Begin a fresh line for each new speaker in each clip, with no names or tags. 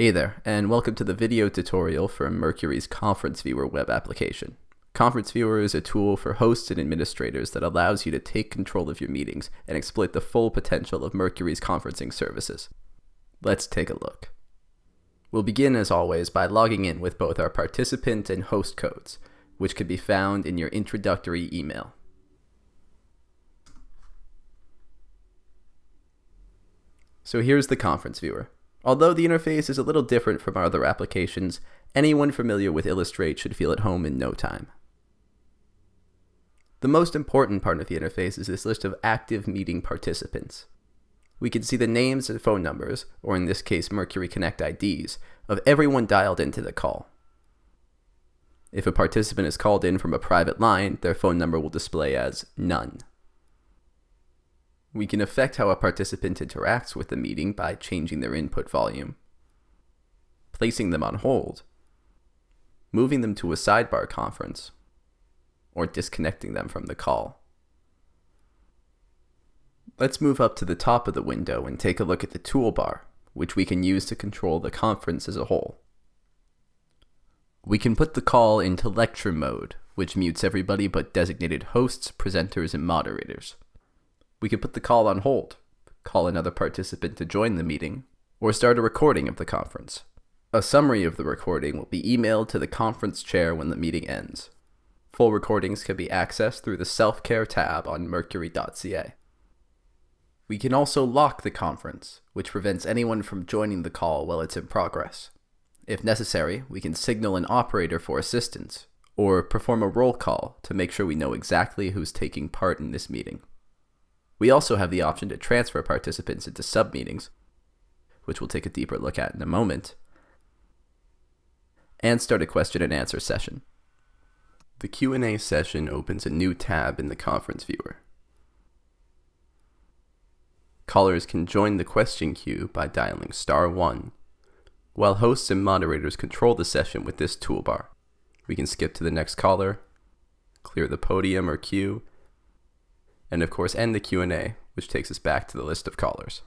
Hey there, and welcome to the video tutorial for Mercuri's Conference Viewer web application. Conference Viewer is a tool for hosts and administrators that allows you to take control of your meetings and exploit the full potential of Mercuri's conferencing services. Let's take a look. We'll begin, as always, by logging in with both our participant and host codes, which can be found in your introductory email. So here's the Conference Viewer. Although the interface is a little different from our other applications, anyone familiar with Illustrate should feel at home in no time. The most important part of the interface is this list of active meeting participants. We can see the names and phone numbers, or in this case Mercury Connect IDs, of everyone dialed into the call. If a participant is called in from a private line, their phone number will display as none. We can affect how a participant interacts with the meeting by changing their input volume, placing them on hold, moving them to a sidebar conference, or disconnecting them from the call. Let's move up to the top of the window and take a look at the toolbar, which we can use to control the conference as a whole. We can put the call into lecture mode, which mutes everybody but designated hosts, presenters, and moderators. We can put the call on hold, call another participant to join the meeting, or start a recording of the conference. A summary of the recording will be emailed to the conference chair when the meeting ends. Full recordings can be accessed through the Self-Care tab on mercury.ca. We can also lock the conference, which prevents anyone from joining the call while it's in progress. If necessary, we can signal an operator for assistance, or perform a roll call to make sure we know exactly who's taking part in this meeting. We also have the option to transfer participants into sub-meetings, which we'll take a deeper look at in a moment, and start a question and answer session. The Q&A session opens a new tab in the Conference Viewer. Callers can join the question queue by dialing *1, while hosts and moderators control the session with this toolbar. We can skip to the next caller, clear the podium or queue, and of course end the Q&A, which takes us back to the list of callers.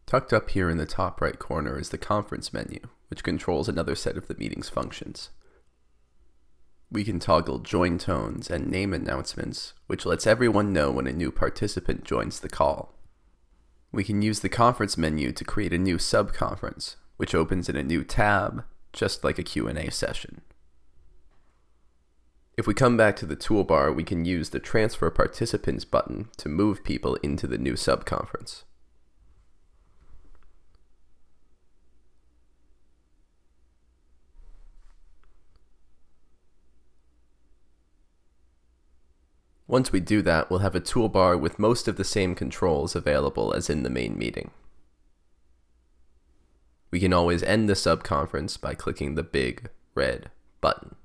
Tucked up here in the top right corner is the conference menu, which controls another set of the meeting's functions. We can toggle join tones and name announcements, which lets everyone know when a new participant joins the call. We can use the conference menu to create a new sub-conference, which opens in a new tab, just like a Q&A session. If we come back to the toolbar, we can use the Transfer Participants button to move people into the new sub-conference. Once we do that, we'll have a toolbar with most of the same controls available as in the main meeting. We can always end the sub-conference by clicking the big red button.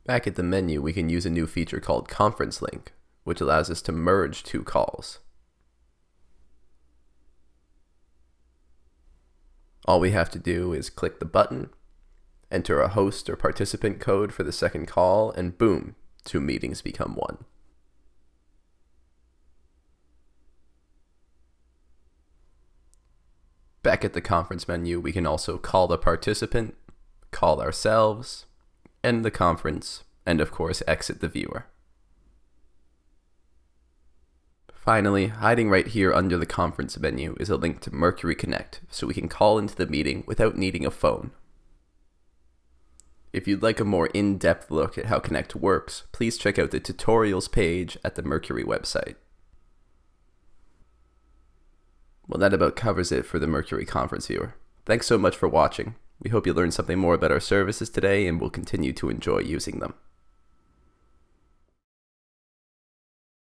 Back at the menu, we can use a new feature called Conference Link, which allows us to merge two calls. All we have to do is click the button, enter a host or participant code for the second call, and boom, two meetings become one. Back at the conference menu, we can also call the participant, call ourselves, end the conference, and of course exit the viewer. Finally, hiding right here under the conference menu is a link to Mercury Connect, so we can call into the meeting without needing a phone. If you'd like a more in-depth look at how Connect works, please check out the tutorials page at the Mercury website. Well, that about covers it for the Mercury Conference Viewer. Thanks so much for watching. We hope you learned something more about our services today and will continue to enjoy using them.